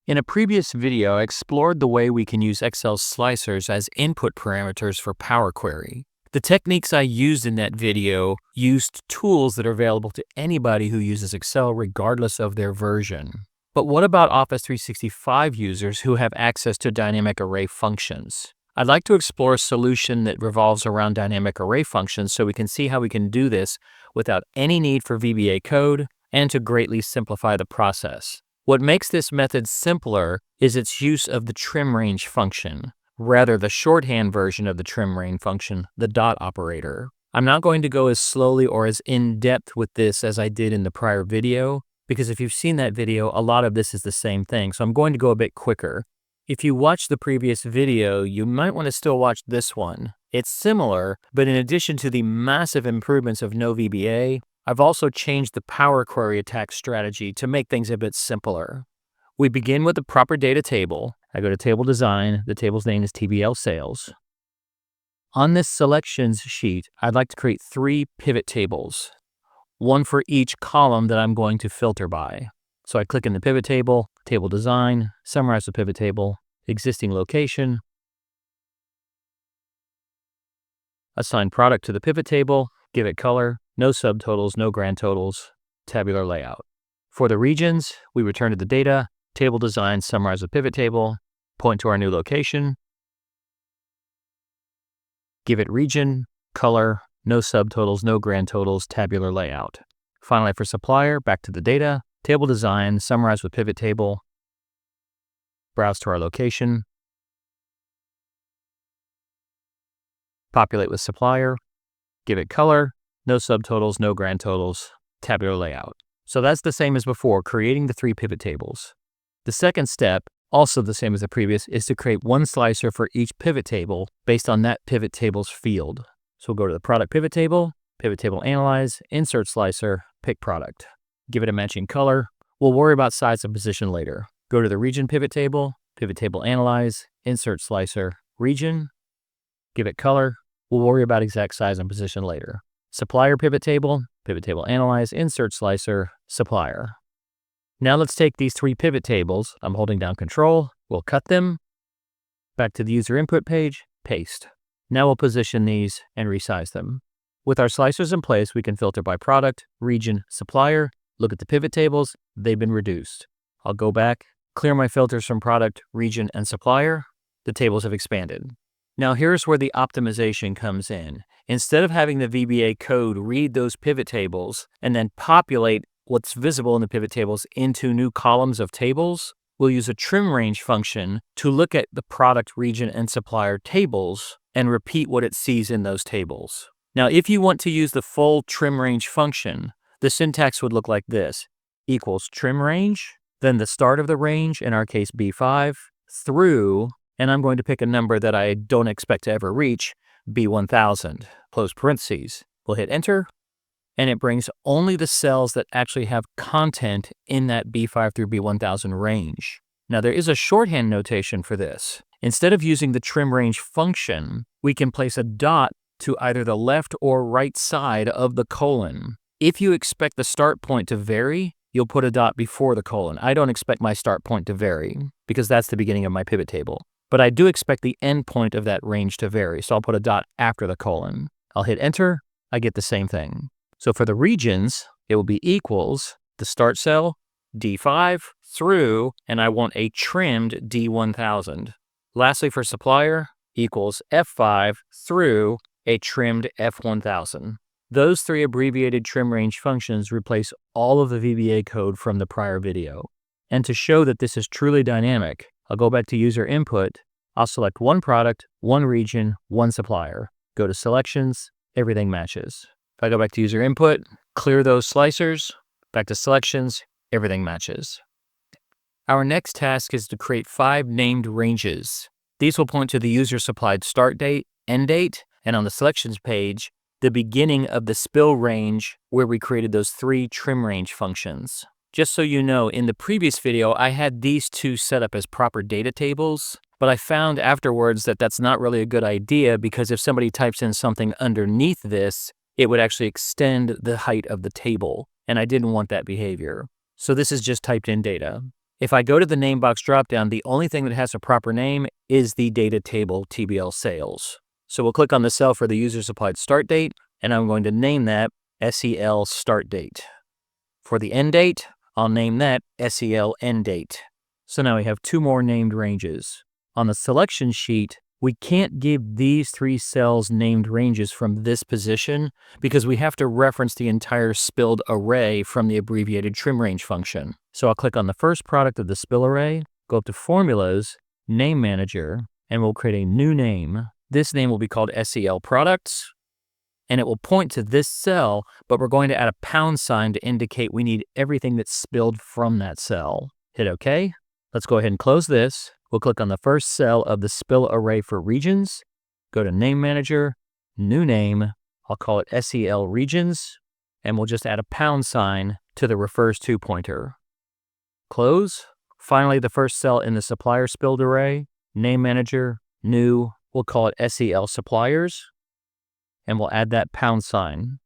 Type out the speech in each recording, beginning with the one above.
In a previous video, I explored the way we can use Excel slicers as input parameters for Power Query. The techniques I used in that video used tools that are available to anybody who uses Excel regardless of their version. But what about Office 365 users who have access to dynamic array functions? I'd like to explore a solution that revolves around dynamic array functions so we can see how we can do this without any need for VBA code and to greatly simplify the process. What makes this method simpler is its use of the trim range function, rather the shorthand version of the trim range function, the dot operator. I'm not going to go as slowly or as in-depth with this as I did in the prior video, because if you've seen that video, a lot of this is the same thing, so I'm going to go a bit quicker. If you watched the previous video, you might want to still watch this one. It's similar, but in addition to the massive improvements of NO VBA, I've also changed the Power Query attack strategy to make things a bit simpler. We begin with the proper data table. I go to Table Design. The table's name is TBL Sales. On this selections sheet, I'd like to create 3 pivot tables, one for each column that I'm going to filter by. So I click in the pivot table, Table Design, summarize the pivot table, existing location, assign product to the pivot table, give it color, no subtotals, no grand totals, tabular layout. For the regions, we return to the data, table design, summarize the pivot table, point to our new location, give it region, color, no subtotals, no grand totals, tabular layout. Finally, for supplier, back to the data, table design, summarize with pivot table, browse to our location, populate with supplier, give it color, no subtotals, no grand totals, tabular layout. So that's the same as before, creating the 3 pivot tables. The second step, also the same as the previous, is to create one slicer for each pivot table based on that pivot table's field. So we'll go to the product pivot table analyze, insert slicer, pick product. Give it a matching color. We'll worry about size and position later. Go to the region pivot table analyze, insert slicer, region, give it color. We'll worry about exact size and position later. Supplier pivot table analyze, insert slicer, supplier. Now let's take these 3 pivot tables. I'm holding down Control. We'll cut them. Back to the user input page, paste. Now we'll position these and resize them. With our slicers in place, we can filter by product, region, supplier. Look at the pivot tables. They've been reduced. I'll go back, clear my filters from product, region, and supplier. The tables have expanded. Now here's where the optimization comes in. Instead of having the VBA code read those pivot tables and then populate what's visible in the pivot tables into new columns of tables, we'll use a trim range function to look at the product, region, and supplier tables and repeat what it sees in those tables. Now, if you want to use the full trim range function, the syntax would look like this: equals trim range, then the start of the range, in our case B5, through, and I'm going to pick a number that I don't expect to ever reach, B1000, close parentheses. We'll hit enter, and it brings only the cells that actually have content in that B5 through B1000 range. Now there is a shorthand notation for this. Instead of using the trim range function, we can place a dot to either the left or right side of the colon. If you expect the start point to vary, you'll put a dot before the colon. I don't expect my start point to vary because that's the beginning of my pivot table. But I do expect the end point of that range to vary, so I'll put a dot after the colon. I'll hit enter, I get the same thing. So for the regions, it will be equals the start cell, D5, through, and I want a trimmed D1000. Lastly, for supplier, equals F5 through a trimmed F1000. Those 3 abbreviated trim range functions replace all of the VBA code from the prior video. And to show that this is truly dynamic, I'll go back to user input. I'll select one product, one region, one supplier. Go to selections, everything matches. If I go back to user input, clear those slicers, back to selections, everything matches. Our next task is to create 5 named ranges. These will point to the user supplied start date, end date, and on the selections page, the beginning of the spill range where we created those 3 trim range functions. Just so you know, in the previous video, I had these 2 set up as proper data tables, but I found afterwards that that's not really a good idea because if somebody types in something underneath this, it would actually extend the height of the table, and I didn't want that behavior. So this is just typed in data. If I go to the name box dropdown, the only thing that has a proper name is the data table TBL sales. So we'll click on the cell for the user supplied start date, and I'm going to name that SEL start date. For the end date, I'll name that SEL end date. So now we have 2 more named ranges. On the selection sheet, we can't give these 3 cells named ranges from this position because we have to reference the entire spilled array from the abbreviated trim range function. So I'll click on the first product of the spill array, go up to Formulas, Name Manager, and we'll create a new name. This name will be called SEL Products, and it will point to this cell, but we're going to add a pound sign to indicate we need everything that's spilled from that cell. Hit OK. Let's go ahead and close this. We'll click on the first cell of the spill array for regions, go to Name Manager, New Name, I'll call it SEL Regions, and we'll just add a pound sign to the refers to pointer. Close. Finally, the first cell in the supplier spilled array, Name Manager, New, we'll call it SEL Suppliers, and we'll add that pound sign.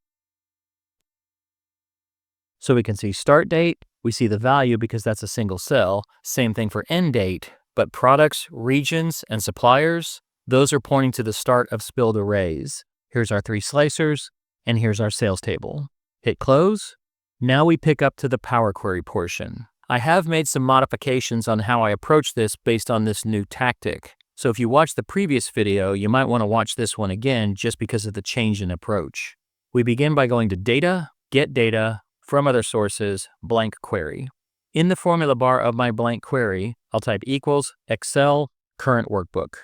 So we can see start date, we see the value because that's a single cell. Same thing for end date, but products, regions, and suppliers, those are pointing to the start of spilled arrays. Here's our 3 slicers, and here's our sales table. Hit close. Now we pick up to the Power Query portion. I have made some modifications on how I approach this based on this new tactic. So if you watched the previous video, you might want to watch this one again just because of the change in approach. We begin by going to Data, Get Data, From Other Sources, Blank Query. In the formula bar of my blank query, I'll type equals Excel current workbook.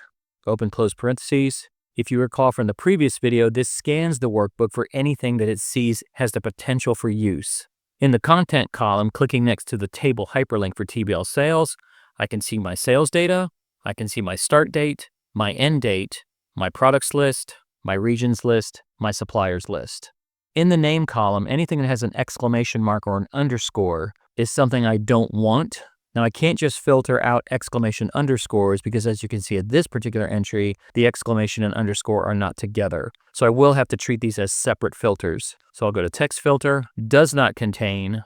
Open close parentheses. If you recall from the previous video, this scans the workbook for anything that it sees has the potential for use. In the content column, clicking next to the table hyperlink for TBL sales, I can see my sales data, I can see my start date, my end date, my products list, my regions list, my suppliers list. In the name column, anything that has an exclamation mark or an underscore is something I don't want. Now I can't just filter out exclamation underscores because as you can see at this particular entry, the exclamation and underscore are not together. So I will have to treat these as separate filters. So I'll go to text filter, does not contain,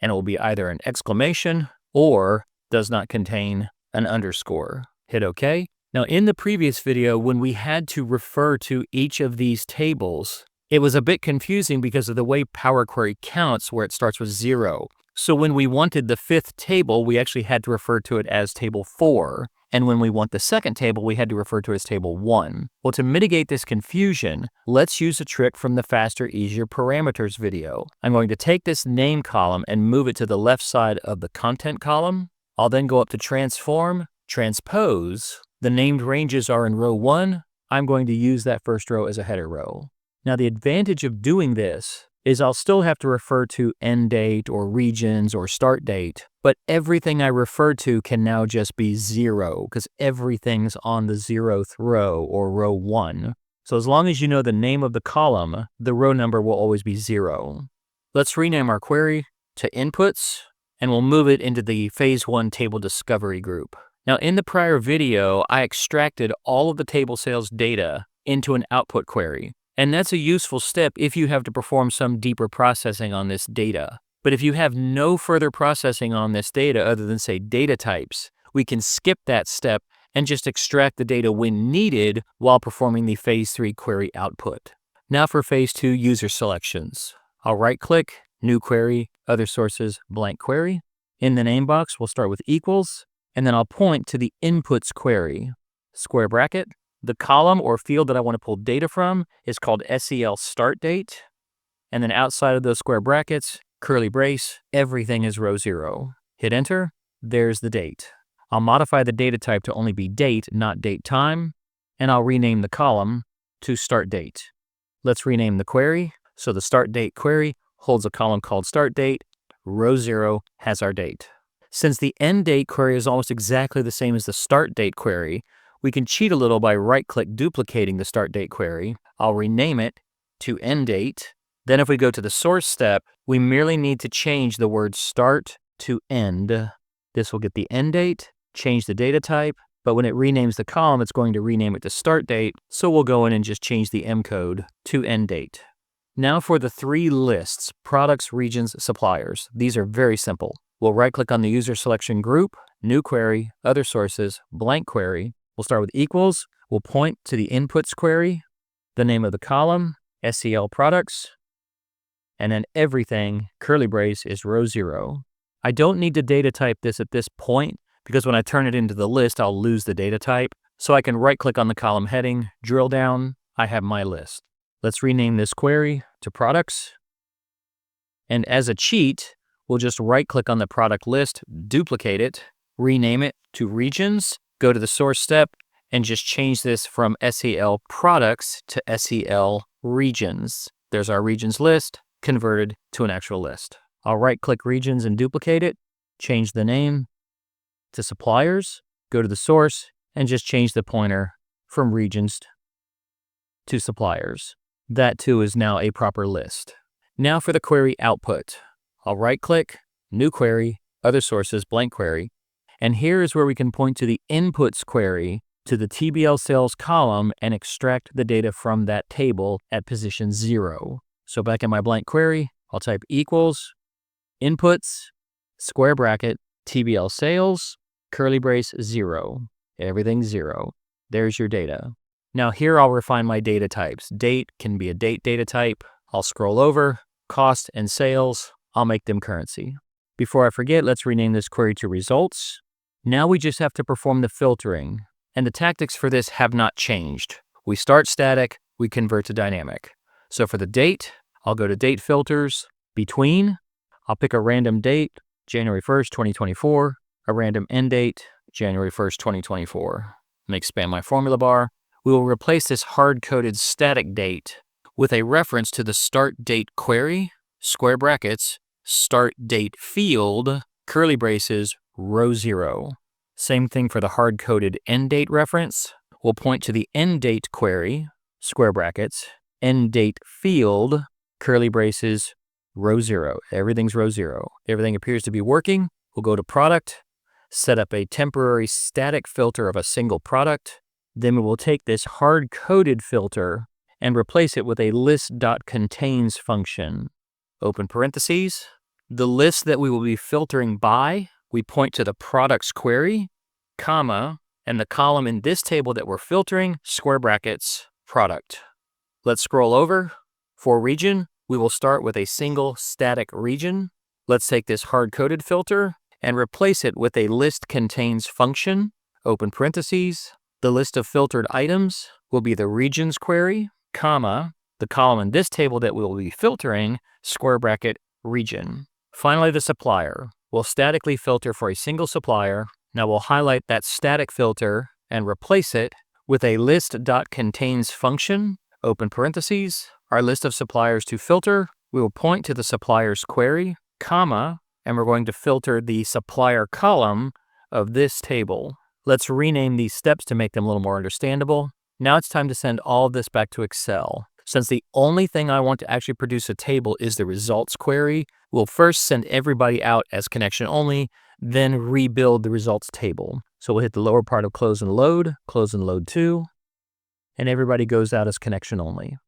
and it will be either an exclamation or does not contain an underscore. Hit OK. Now in the previous video, when we had to refer to each of these tables, it was a bit confusing because of the way Power Query counts where it starts with 0. So when we wanted the 5th table, we actually had to refer to it as table 4. And when we want the 2nd table, we had to refer to it as table 1. Well, to mitigate this confusion, let's use a trick from the Faster, Easier Parameters video. I'm going to take this name column and move it to the left side of the content column. I'll then go up to Transform, Transpose. The named ranges are in row 1. I'm going to use that first row as a header row. Now the advantage of doing this is I'll still have to refer to end date or regions or start date, but everything I refer to can now just be 0 because everything's on the 0th row or row 1. So as long as you know the name of the column, the row number will always be 0. Let's rename our query to Inputs, and we'll move it into the Phase 1 Table Discovery group. Now in the prior video, I extracted all of the table sales data into an output query. And that's a useful step if you have to perform some deeper processing on this data. But if you have no further processing on this data other than, say, data types, we can skip that step and just extract the data when needed while performing the Phase 3 query output. Now for Phase 2 user selections. I'll right-click, New Query, Other Sources, Blank Query. In the name box, we'll start with equals, and then I'll point to the Inputs query. Square bracket. The column or field that I want to pull data from is called SEL start date. And then outside of those square brackets, curly brace, everything is row 0. Hit enter, there's the date. I'll modify the data type to only be date, not date time, and I'll rename the column to start date. Let's rename the query. So the start date query holds a column called start date, row 0 has our date. Since the end date query is almost exactly the same as the start date query, we can cheat a little by right-click duplicating the start date query. I'll rename it to end date. Then if we go to the source step, we merely need to change the word start to end. This will get the end date, change the data type, but when it renames the column, it's going to rename it to start date, so we'll go in and just change the M code to end date. Now for the 3 lists, products, regions, suppliers. These are very simple. We'll right-click on the user selection group, new query, other sources, blank query. We'll start with equals. We'll point to the inputs query, the name of the column, SEL products, and then everything, curly brace, is row 0. I don't need to data type this at this point because when I turn it into the list, I'll lose the data type. So I can right-click on the column heading, drill down, I have my list. Let's rename this query to products. And as a cheat, we'll just right-click on the product list, duplicate it, rename it to regions, go to the source step, and just change this from SEL products to SEL regions. There's our regions list converted to an actual list. I'll right-click regions and duplicate it, change the name to suppliers, go to the source, and just change the pointer from regions to suppliers. That too is now a proper list. Now for the query output. I'll right-click, new query, other sources, blank query, and here is where we can point to the inputs query to the TBL sales column and extract the data from that table at position 0. So back in my blank query, I'll type equals, inputs, square bracket, TBL sales, curly brace 0. Everything's 0. There's your data. Now here I'll refine my data types. Date can be a date data type. I'll scroll over, cost and sales, I'll make them currency. Before I forget, let's rename this query to results. Now we just have to perform the filtering, and the tactics for this have not changed. We start static, we convert to dynamic. So for the date, I'll go to date filters, between, I'll pick a random date, January 1st, 2024, a random end date, January 1st, 2024. Expand my formula bar. We will replace this hard-coded static date with a reference to the start date query, square brackets, start date field, curly braces, row 0. Same thing for the hard-coded end date reference. We'll point to the end date query, square brackets, end date field, curly braces, row 0. Everything's row 0. Everything appears to be working. We'll go to product, set up a temporary static filter of a single product. Then we will take this hard-coded filter and replace it with a list.contains function. Open parentheses. The list that we will be filtering by, we point to the products query, comma, and the column in this table that we're filtering, square brackets, product. Let's scroll over. For region, we will start with a single static region. Let's take this hard-coded filter and replace it with a list contains function, open parentheses. The list of filtered items will be the regions query, comma, the column in this table that we will be filtering, square bracket, region. Finally, the supplier. We'll statically filter for a single supplier. Now we'll highlight that static filter and replace it with a list.contains function, open parentheses. Our list of suppliers to filter, we will point to the suppliers query, comma, and we're going to filter the supplier column of this table. Let's rename these steps to make them a little more understandable. Now it's time to send all of this back to Excel. Since the only thing I want to actually produce a table is the results query, we'll first send everybody out as connection only, then rebuild the results table. So we'll hit the lower part of close and load 2, and everybody goes out as connection only.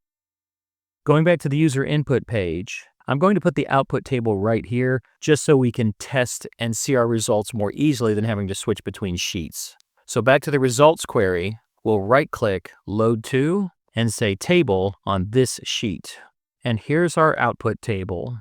Going back to the user input page, I'm going to put the output table right here just so we can test and see our results more easily than having to switch between sheets. So back to the results query, we'll right-click Load To and say Table on this sheet. And here's our output table.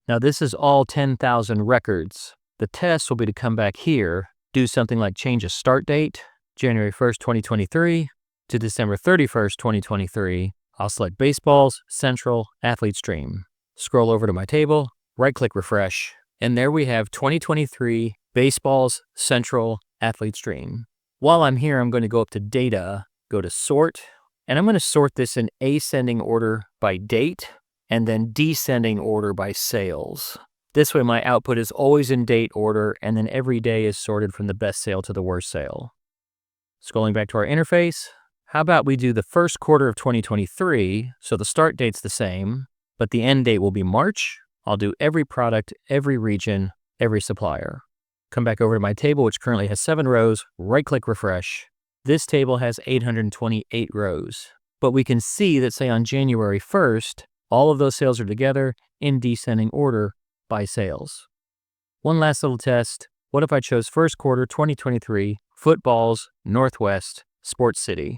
Now this is all 10,000 records. The test will be to come back here, do something like change a start date, January 1st, 2023 to December 31st, 2023. I'll select Baseballs, Central, Athlete Stream. Scroll over to my table, right-click Refresh, and there we have 2023 Baseballs, Central, Athlete Stream. While I'm here, I'm going to go up to Data, go to Sort, and I'm going to sort this in ascending order by date, and then descending order by sales. This way my output is always in date order, and then every day is sorted from the best sale to the worst sale. Scrolling back to our interface, how about we do the first quarter of 2023, so the start date's the same, but the end date will be March. I'll do every product, every region, every supplier. Come back over to my table, which currently has 7 rows, right-click Refresh. This table has 828 rows, but we can see that, say, on January 1st, all of those sales are together in descending order by sales. One last little test. What if I chose first quarter 2023, footballs, Northwest, Sports City?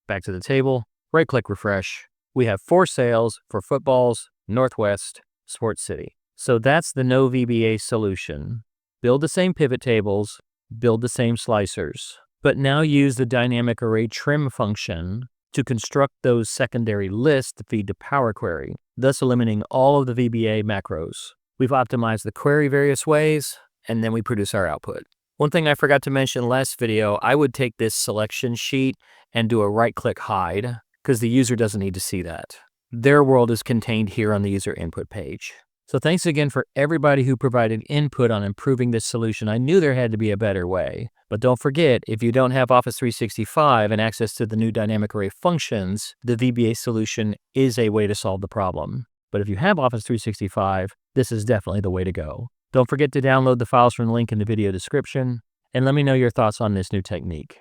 Back to the table, right-click refresh. We have 4 sales for footballs, Northwest, Sports City. So that's the No VBA solution. Build the same pivot tables, build the same slicers, but now use the dynamic array trim function to construct those secondary lists to feed to Power Query, thus eliminating all of the VBA macros. We've optimized the query various ways, and then we produce our output. One thing I forgot to mention last video, I would take this selection sheet and do a right-click hide, because the user doesn't need to see that. Their world is contained here on the user input page. So thanks again for everybody who provided input on improving this solution. I knew there had to be a better way. But don't forget, if you don't have Office 365 and access to the new dynamic array functions, the VBA solution is a way to solve the problem. But if you have Office 365, this is definitely the way to go. Don't forget to download the files from the link in the video description, and let me know your thoughts on this new technique.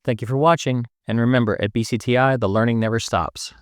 Thank you for watching, and remember, at BCTI, the learning never stops.